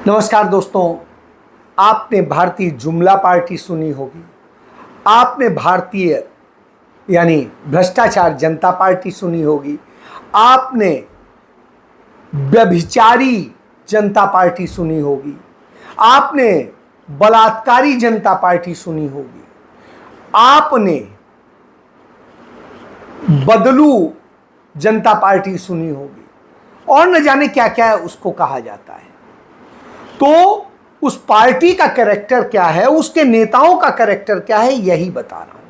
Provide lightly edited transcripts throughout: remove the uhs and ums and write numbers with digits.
नमस्कार दोस्तों, आपने भारतीय जुमला पार्टी सुनी होगी। आपने भारतीय यानी भ्रष्टाचार जनता पार्टी सुनी होगी। आपने व्यभिचारी जनता पार्टी सुनी होगी। आपने बलात्कारी जनता पार्टी सुनी होगी। आपने बदलू जनता पार्टी सुनी होगी और न जाने क्या क्या उसको कहा जाता है। तो उस पार्टी का कैरेक्टर क्या है, उसके नेताओं का कैरेक्टर क्या है, यही बता रहा हूं।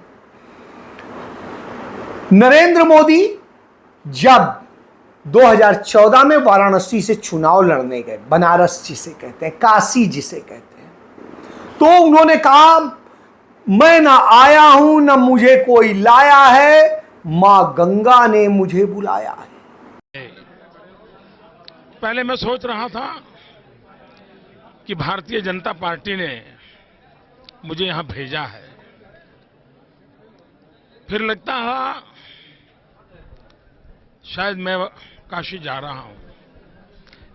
नरेंद्र मोदी जब 2014 में वाराणसी से चुनाव लड़ने गए, बनारस जिसे कहते हैं, काशी जिसे कहते हैं, तो उन्होंने कहा मैं ना आया हूं न मुझे कोई लाया है, मां गंगा ने मुझे बुलाया है। पहले मैं सोच रहा था कि भारतीय जनता पार्टी ने मुझे यहां भेजा है। फिर लगता है शायद मैं काशी जा रहा हूं,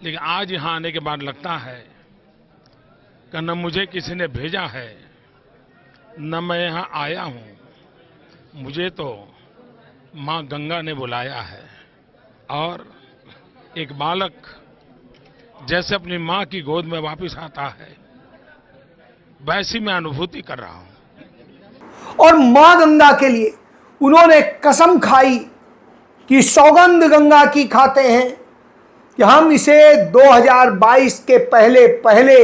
लेकिन आज यहां आने के बाद लगता है कि न मुझे किसी ने भेजा है न मैं यहां आया हूं, मुझे तो मां गंगा ने बुलाया है। और एक बालक जैसे अपनी मां की गोद में वापस आता है, वैसी मैं अनुभूति कर रहा हूं। और मां गंगा के लिए उन्होंने कसम खाई कि सौगंध गंगा की खाते हैं कि हम इसे 2022 के पहले पहले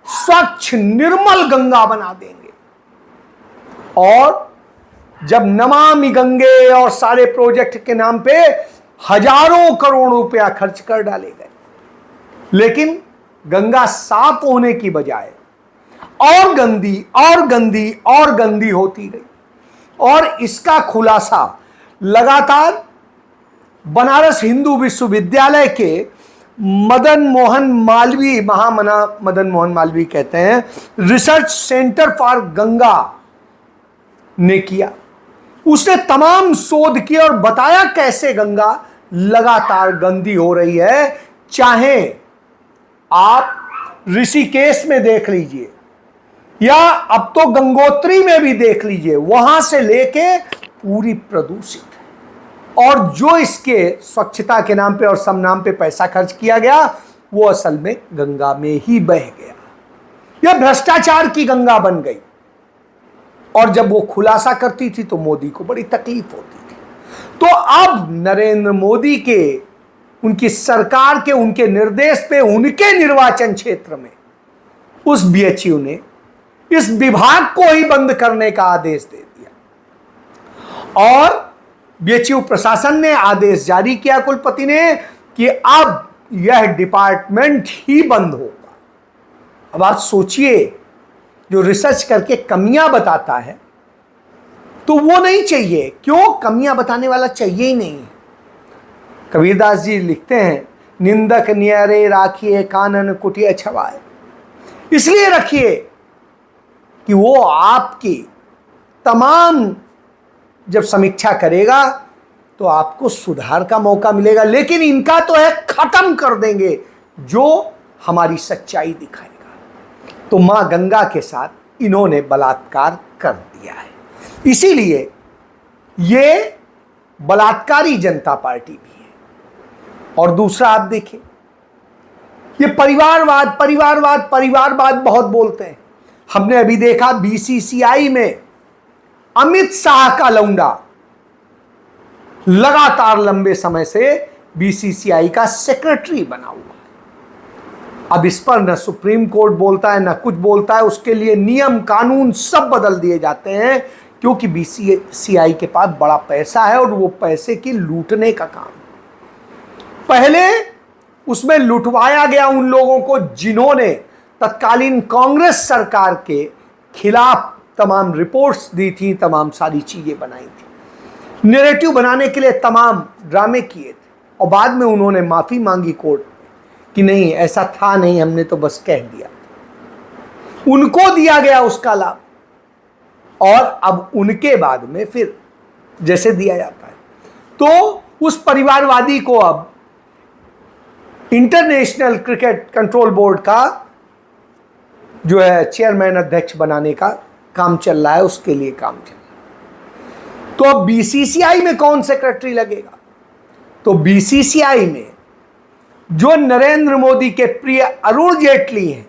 स्वच्छ निर्मल गंगा बना देंगे। और जब नमामि गंगे और सारे प्रोजेक्ट के नाम पे हजारों करोड़ रुपया खर्च कर डाले गए, लेकिन गंगा साफ होने की बजाय और गंदी और गंदी और गंदी होती गई। और इसका खुलासा लगातार बनारस हिंदू विश्वविद्यालय के मदन मोहन मालवीय, मदन मोहन मालवीय कहते हैं, रिसर्च सेंटर फॉर गंगा ने किया। उसने तमाम शोध किए और बताया कैसे गंगा लगातार गंदी हो रही है। चाहे आप ऋषिकेश में देख लीजिए या अब तो गंगोत्री में भी देख लीजिए, वहां से लेके पूरी प्रदूषित है। और जो इसके स्वच्छता के नाम पे और सब नाम पे पैसा खर्च किया गया, वो असल में गंगा में ही बह गया। यह भ्रष्टाचार की गंगा बन गई। और जब वो खुलासा करती थी तो मोदी को बड़ी तकलीफ होती थी। तो अब नरेंद्र मोदी के, उनकी सरकार के, उनके निर्देश पे, उनके निर्वाचन क्षेत्र में उस बीएचयू ने इस विभाग को ही बंद करने का आदेश दे दिया। और बीएचयू प्रशासन ने आदेश जारी किया कुलपति ने कि अब यह डिपार्टमेंट ही बंद होगा। अब आप सोचिए, जो रिसर्च करके कमियां बताता है तो वो नहीं चाहिए। क्यों? कमियां बताने वाला चाहिए ही नहीं है। कबीरदास जी लिखते हैं, निंदक न्यारे राखिए कानन कुटिया छवाए। इसलिए रखिए कि वो आपकी तमाम जब समीक्षा करेगा तो आपको सुधार का मौका मिलेगा। लेकिन इनका तो है खत्म कर देंगे जो हमारी सच्चाई दिखाएगा। तो मां गंगा के साथ इन्होंने बलात्कार कर दिया है। इसीलिए ये बलात्कारी जनता पार्टी भी है। और दूसरा आप देखिए, ये परिवारवाद परिवारवाद परिवारवाद बहुत बोलते हैं। हमने अभी देखा बीसीसीआई में अमित शाह का लौंडा लगातार लंबे समय से बीसीसीआई का सेक्रेटरी बना हुआ है। अब इस पर न सुप्रीम कोर्ट बोलता है न कुछ बोलता है। उसके लिए नियम कानून सब बदल दिए जाते हैं, क्योंकि बीसीसीआई के पास बड़ा पैसा है और वो पैसे की लूटने का काम। पहले उसमें लुटवाया गया उन लोगों को जिन्होंने तत्कालीन कांग्रेस सरकार के खिलाफ तमाम रिपोर्ट्स दी थी, तमाम सारी चीजें बनाई थी, नैरेटिव बनाने के लिए तमाम ड्रामे किए थे। और बाद में उन्होंने माफी मांगी कोर्ट में कि नहीं, ऐसा था नहीं, हमने तो बस कह दिया। उनको दिया गया उसका लाभ। और अब उनके बाद में फिर जैसे दिया जाता है, तो उस परिवारवादी को अब इंटरनेशनल क्रिकेट कंट्रोल बोर्ड का जो है चेयरमैन अध्यक्ष बनाने का काम चल रहा है, उसके लिए काम चल रहा है। तो अब बीसीसीआई में कौन सेक्रेटरी लगेगा? तो बीसीसीआई में जो नरेंद्र मोदी के प्रिय अरुण जेटली हैं,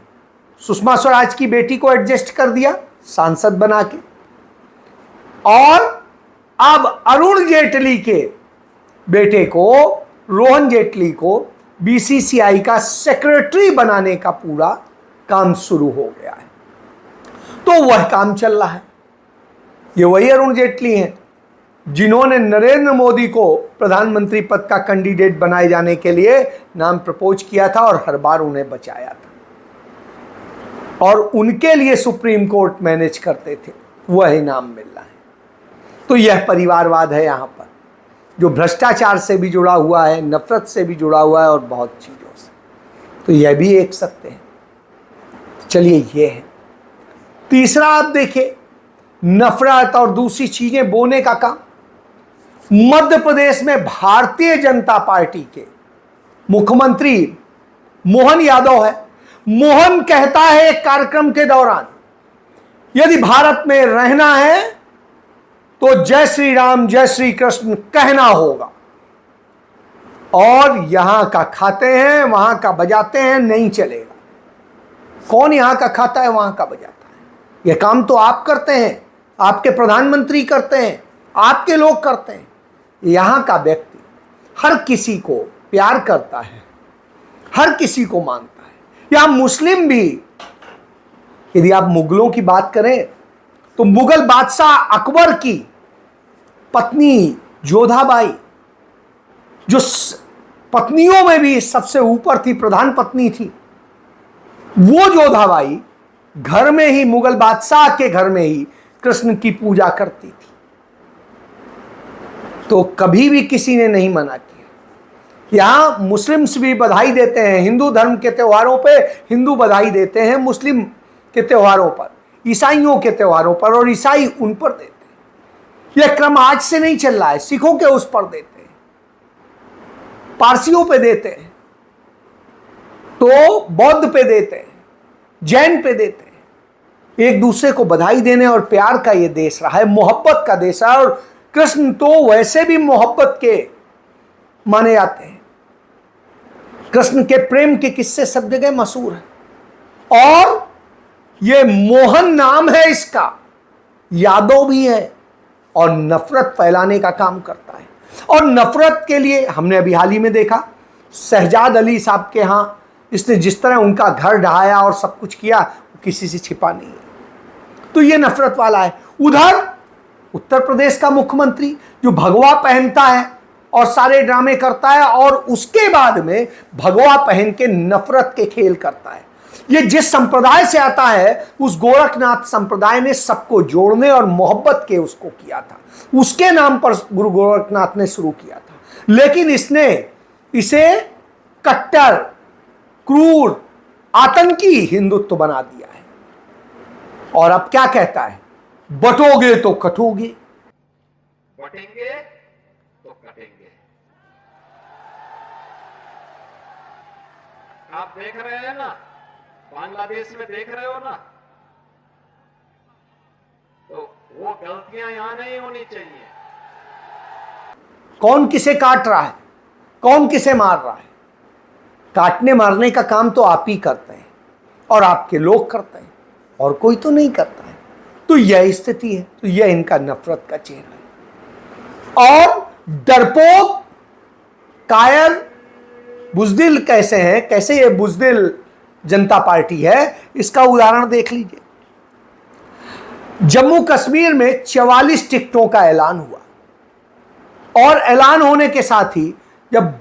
सुषमा स्वराज की बेटी को एडजस्ट कर दिया सांसद बना के, और अब अरुण जेटली के बेटे को, रोहन जेटली को बीसीसीआई का सेक्रेटरी बनाने का पूरा काम शुरू हो गया है। तो वह काम चल रहा है। ये वही अरुण जेटली हैं जिन्होंने नरेंद्र मोदी को प्रधानमंत्री पद का कैंडिडेट बनाए जाने के लिए नाम प्रपोज किया था और हर बार उन्हें बचाया था, और उनके लिए सुप्रीम कोर्ट मैनेज करते थे, वही नाम मिल रहा है। तो यह परिवारवाद है यहाँ पर, जो भ्रष्टाचार से भी जुड़ा हुआ है, नफरत से भी जुड़ा हुआ है और बहुत चीज़ों से। तो यह भी एक सकते हैं। चलिए, ये है तीसरा। आप देखिए, नफरत और दूसरी चीजें बोने का काम। मध्य प्रदेश में भारतीय जनता पार्टी के मुख्यमंत्री मोहन यादव है। मोहन कहता है एक कार्यक्रम के दौरान, यदि भारत में रहना है तो जय श्री राम जय श्री कृष्ण कहना होगा, और यहां का खाते हैं वहां का बजाते हैं, नहीं चलेगा। कौन यहां का खाता है वहां का बजाता है? यह काम तो आप करते हैं, आपके प्रधानमंत्री करते हैं, आपके लोग करते हैं। यहां का व्यक्ति हर किसी को प्यार करता है, हर किसी को मानता है। यहां मुस्लिम भी, यदि आप मुगलों की बात करें तो मुगल बादशाह अकबर की पत्नी जोधाबाई, जो पत्नियों में भी सबसे ऊपर थी, प्रधान पत्नी थी, वो जोधाबाई घर में ही, मुगल बादशाह के घर में ही कृष्ण की पूजा करती थी। तो कभी भी किसी ने नहीं मना किया। यहां मुस्लिम्स भी बधाई देते हैं, हिंदू धर्म के त्योहारों पे हिंदू बधाई देते हैं, मुस्लिम के त्योहारों पर, ईसाइयों के त्योहारों पर, और ईसाई उन पर देते हैं। यह क्रम आज से नहीं चल रहा है। सिखों के उस पर देते हैं, पारसियों पे देते हैं, तो बौद्ध पे देते हैं, जैन पे देते हैं। एक दूसरे को बधाई देने और प्यार का ये देश रहा है, मोहब्बत का देश है। और कृष्ण तो वैसे भी मोहब्बत के माने जाते हैं। कृष्ण के प्रेम के किस्से सब जगह मशहूर है, और ये मोहन नाम है इसका, यादव भी है, और नफरत फैलाने का काम करता है। और नफरत के लिए हमने अभी हाल ही में देखा, शहजाद अली साहब के यहाँ इसने जिस तरह उनका घर ढहाया और सब कुछ किया, किसी से छिपा नहीं है। तो ये नफरत वाला है। उधर उत्तर प्रदेश का मुख्यमंत्री जो भगवा पहनता है और सारे ड्रामे करता है, और उसके बाद में भगवा पहन के नफरत के खेल करता है। ये जिस संप्रदाय से आता है, उस गोरखनाथ संप्रदाय ने सबको जोड़ने और मोहब्बत के उसको किया था, उसके नाम पर गुरु गोरखनाथ ने शुरू किया था। लेकिन इसने इसे कट्टर, क्रूर, आतंकी हिंदुत्व बना दिया है। और अब क्या कहता है? बटोगे तो कटोगे, बटेंगे तो कटेंगे। आप देख रहे हैं ना, बांग्लादेश में देख रहे हो ना, तो वो गलतियां यहां नहीं होनी चाहिए। कौन किसे काट रहा है, कौन किसे मार रहा है? काटने मारने का काम तो आप ही करते हैं, और आपके लोग करते हैं, और कोई तो नहीं करता है। तो यह स्थिति है। तो यह इनका नफरत का चेहरा है। और डरपोक, कायर, बुजदिल कैसे हैं, कैसे ये बुजदिल जनता पार्टी है, इसका उदाहरण देख लीजिए। जम्मू कश्मीर में 44 टिकटों का ऐलान हुआ, और ऐलान होने के साथ ही जब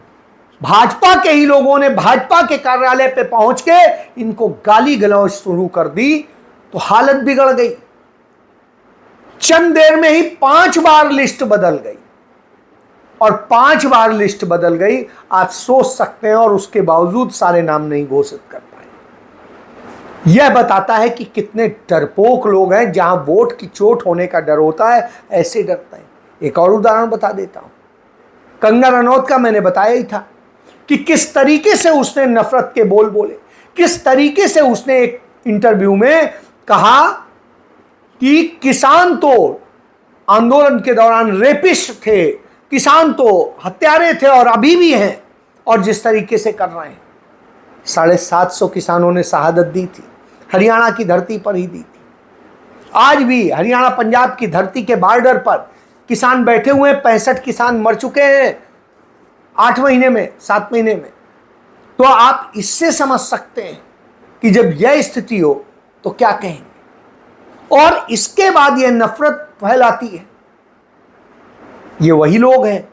भाजपा के ही लोगों ने भाजपा के कार्यालय पे पहुंच के इनको गाली गलौज शुरू कर दी, तो हालत बिगड़ गई। चंद देर में ही 5 बार लिस्ट बदल गई, और 5 बार लिस्ट बदल गई। आप सोच सकते हैं, और उसके बावजूद सारे नाम नहीं घोषित कर पाए। यह बताता है कि कितने डरपोक लोग हैं। जहां वोट की चोट होने का डर होता है, ऐसे डरते हैं। एक और उदाहरण बता देता हूं। कंगना रनौत का मैंने बताया ही था कि किस तरीके से उसने नफरत के बोल बोले, किस तरीके से उसने इंटरव्यू में कहा कि किसान तो आंदोलन के दौरान रेपिस्ट थे, किसान तो हत्यारे थे और अभी भी हैं, और जिस तरीके से कर रहे हैं। 750 किसानों ने शहादत दी थी, हरियाणा की धरती पर ही दी थी। आज भी हरियाणा पंजाब की धरती के बॉर्डर पर किसान बैठे हुए हैं, 65 किसान मर चुके हैं 8 महीने में, 7 महीने में। तो आप इससे समझ सकते हैं कि जब यह स्थिति हो तो क्या कहेंगे। और इसके बाद यह नफरत फैलाती है। ये वही लोग हैं,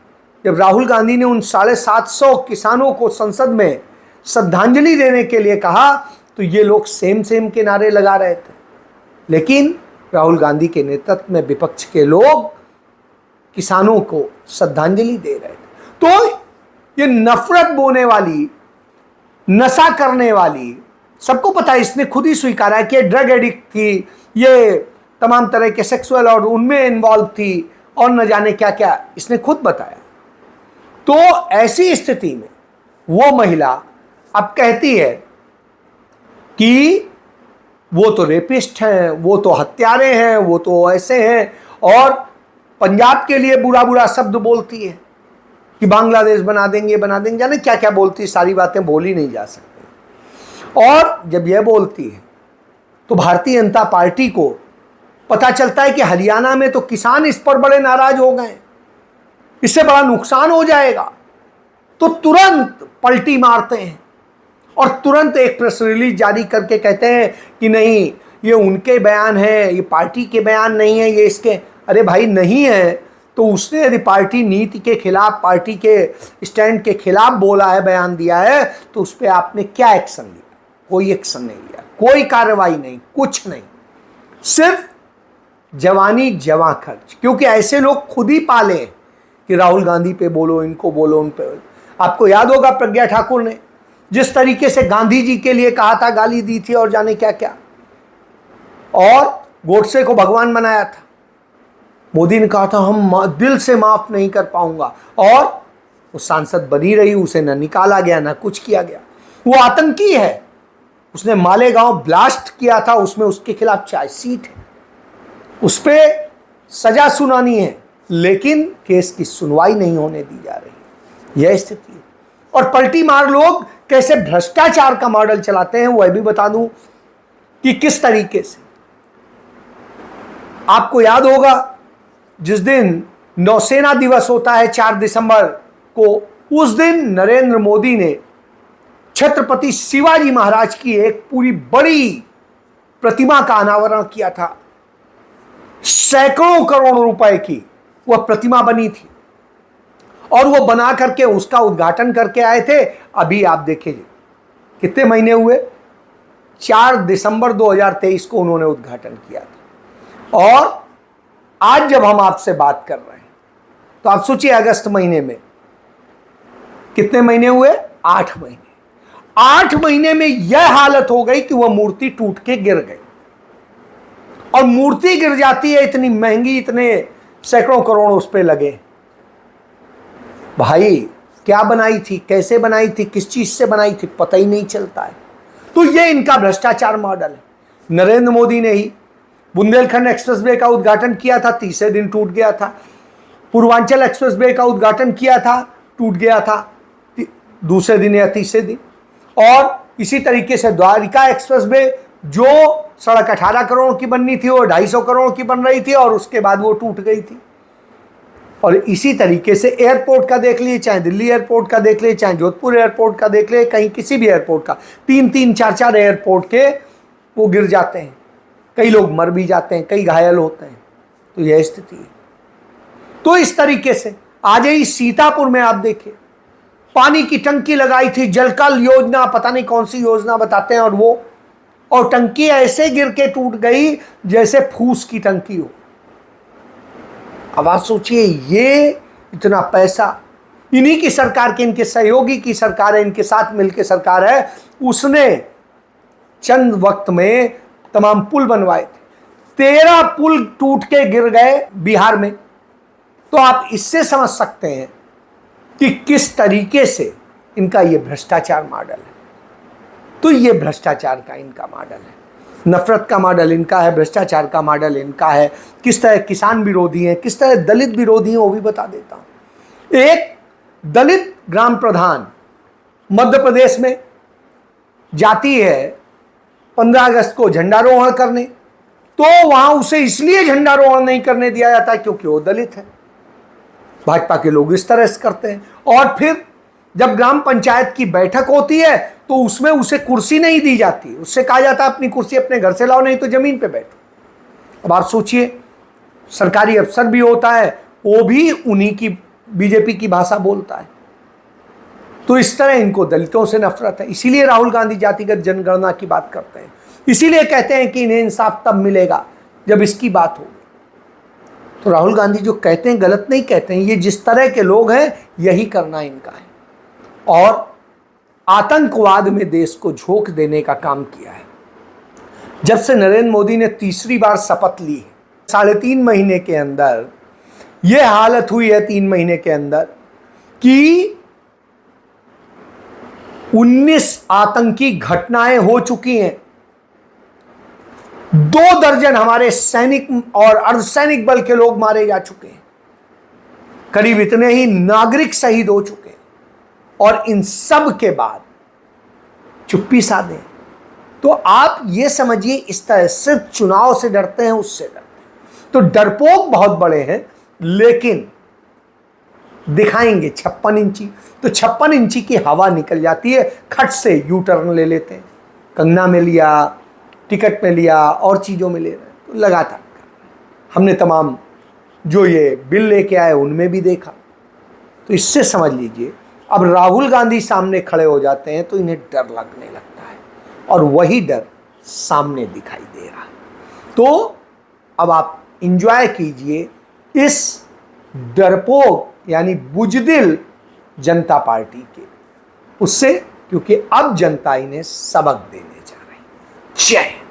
जब राहुल गांधी ने उन 750 किसानों को संसद में श्रद्धांजलि देने के लिए कहा तो ये लोग सेम के नारे लगा रहे थे। लेकिन राहुल गांधी के नेतृत्व में विपक्ष के लोग किसानों को श्रद्धांजलि दे रहे थे। तो ये नफरत बोने वाली, नशा करने वाली, सबको पता है, इसने खुद ही स्वीकारा है कि ड्रग एडिक्ट थी, ये तमाम तरह के सेक्सुअल और उनमें इन्वॉल्व थी और न जाने क्या क्या, इसने खुद बताया। तो ऐसी स्थिति में वो महिला अब कहती है कि वो तो रेपिस्ट हैं, वो तो हत्यारे हैं, वो तो ऐसे हैं, और पंजाब के लिए बुरा बुरा शब्द बोलती है कि बांग्लादेश बना देंगे, जाने क्या क्या बोलती है। सारी बातें बोली नहीं जा सकती। और जब यह बोलती है तो भारतीय जनता पार्टी को पता चलता है कि हरियाणा में तो किसान इस पर बड़े नाराज हो गए, इससे बड़ा नुकसान हो जाएगा, तो तुरंत पलटी मारते हैं और तुरंत एक प्रेस रिलीज जारी करके कहते हैं कि नहीं, ये उनके बयान है, ये पार्टी के बयान नहीं है, ये इसके। अरे भाई, नहीं है तो उसने यदि पार्टी नीति के खिलाफ, पार्टी के स्टैंड के खिलाफ बोला है, बयान दिया है, तो उस पर आपने क्या एक्शन लिया? कोई एक्शन नहीं लिया, कोई कार्रवाई नहीं, कुछ नहीं, सिर्फ जवानी जवां खर्च। क्योंकि ऐसे लोग खुद ही पाले कि राहुल गांधी पे बोलो, इनको बोलो, उन पे बोलो। आपको याद होगा प्रज्ञा ठाकुर ने जिस तरीके से गांधी जी के लिए कहा था, गाली दी थी और जाने क्या क्या, और गोडसे को भगवान बनाया था। मोदी ने कहा था हम दिल से माफ नहीं कर पाऊंगा, और वो सांसद बनी रही, उसे न निकाला गया न कुछ किया गया। वो आतंकी है, उसने मालेगांव ब्लास्ट किया था, उसमें उसके खिलाफ चार्जशीट है, उस पर सजा सुनानी है, लेकिन केस की सुनवाई नहीं होने दी जा रही। यह स्थिति है। और पलटी मार लोग कैसे भ्रष्टाचार का मॉडल चलाते हैं, वह भी बता दूं कि किस तरीके से। आपको याद होगा जिस दिन नौसेना दिवस होता है 4 दिसंबर को, उस दिन नरेंद्र मोदी ने छत्रपति शिवाजी महाराज की एक पूरी बड़ी प्रतिमा का अनावरण किया था। सैकड़ों करोड़ रुपए की वह प्रतिमा बनी थी, और वो बना करके उसका उद्घाटन करके आए थे। अभी आप देखिए कितने महीने हुए, 4 दिसंबर 2023 को उन्होंने उद्घाटन किया था। और आज जब हम आपसे बात कर रहे हैं तो आप सोचिए अगस्त महीने में कितने महीने हुए, 8 महीने। 8 महीने में यह हालत हो गई कि वह मूर्ति टूट के गिर गई। और मूर्ति गिर जाती है, इतनी महंगी, इतने सैकड़ों करोड़ उस पर लगे। भाई क्या बनाई थी, कैसे बनाई थी, किस चीज से बनाई थी, पता ही नहीं चलता है। तो ये इनका भ्रष्टाचार मॉडल है। नरेंद्र मोदी ने ही बुंदेलखंड एक्सप्रेसवे का उद्घाटन किया था, तीसरे दिन टूट गया था। पूर्वांचल एक्सप्रेसवे का उद्घाटन किया था, टूट गया था दूसरे दिन या तीसरे दिन। और इसी तरीके से द्वारिका एक्सप्रेसवे, जो सड़क 18 करोड़ की बननी थी, वो 250 करोड़ की बन रही थी, और उसके बाद वो टूट गई थी। और इसी तरीके से एयरपोर्ट का देख लीजिए, चाहे दिल्ली एयरपोर्ट का देख लीजिए, चाहे जोधपुर एयरपोर्ट का देख लीजिए, कहीं किसी भी एयरपोर्ट का, 3-3, 4-4 एयरपोर्ट के वो गिर जाते हैं, कई लोग मर भी जाते हैं, कई घायल होते हैं। तो यह स्थिति है। तो इस तरीके से आज ही सीतापुर में आप देखिए, पानी की टंकी लगाई थी, जलकल योजना, पता नहीं कौन सी योजना बताते हैं, और टंकी ऐसे गिर के टूट गई जैसे फूस की टंकी हो। अब आप सोचिए, ये इतना पैसा इन्हीं की सरकार की, इनके सहयोगी की सरकार है, इनके साथ मिलकर सरकार है, उसने चंद वक्त में तमाम पुल बनवाए थे। 13 पुल टूट के गिर गए बिहार में। तो आप इससे समझ सकते हैं कि किस तरीके से इनका ये भ्रष्टाचार मॉडल है। तो ये भ्रष्टाचार का इनका मॉडल है। नफरत का मॉडल इनका है, भ्रष्टाचार का मॉडल इनका है, किस तरह किसान विरोधी हैं, किस तरह दलित विरोधी हैं, वो भी बता देता हूं। एक दलित ग्राम प्रधान मध्य प्रदेश में जाती है 15 अगस्त को झंडारोहण करने, तो वहां उसे इसलिए झंडारोहण नहीं करने दिया जाता क्योंकि वो दलित है। भाजपा के लोग इस तरह से करते हैं। और फिर जब ग्राम पंचायत की बैठक होती है तो उसमें उसे कुर्सी नहीं दी जाती, उससे कहा जाता है अपनी कुर्सी अपने घर से लाओ, नहीं तो जमीन पे बैठो। अब आप सोचिए, सरकारी अफसर भी होता है, वो भी उन्हीं की बीजेपी की भाषा बोलता है। तो इस तरह इनको दलितों से नफरत है। इसीलिए राहुल गांधी जातिगत जनगणना की बात करते हैं, इसीलिए कहते हैं कि इन्हें इंसाफ तब मिलेगा जब इसकी बात होगी। तो राहुल गांधी जो कहते हैं गलत नहीं कहते हैं, ये जिस तरह के लोग हैं यही करना इनका है, और आतंकवाद में देश को झोंक देने का काम किया है। जब से नरेंद्र मोदी ने तीसरी बार शपथ ली है, 3.5 महीने के अंदर यह हालत हुई है, 3 महीने के अंदर, कि 19 आतंकी घटनाएं हो चुकी हैं। 2 दर्जन हमारे सैनिक और अर्धसैनिक बल के लोग मारे जा चुके हैं, करीब इतने ही नागरिक शहीद हो चुके हैं, और इन सब के बाद चुप्पी साधे। तो आप ये समझिए, इस तरह सिर्फ चुनाव से डरते हैं, उससे डरते हैं। तो डरपोक बहुत बड़े हैं, लेकिन दिखाएंगे 56 इंची, तो 56 इंची की हवा निकल जाती है, खट से यू टर्न ले लेते हैं। कंगना में लिया, टिकट में लिया, और चीज़ों में ले रहे हैं, तो लगातार हमने तमाम जो ये बिल लेके आए उनमें भी देखा। तो इससे समझ लीजिए, अब राहुल गांधी सामने खड़े हो जाते हैं तो इन्हें डर लगने लगता है, और वही डर सामने दिखाई दे रहा है। तो अब आप इंजॉय कीजिए इस डरपोक यानी बुजदिल जनता पार्टी के उससे, क्योंकि अब जनता इन्हें सबक देने जा रही है। जय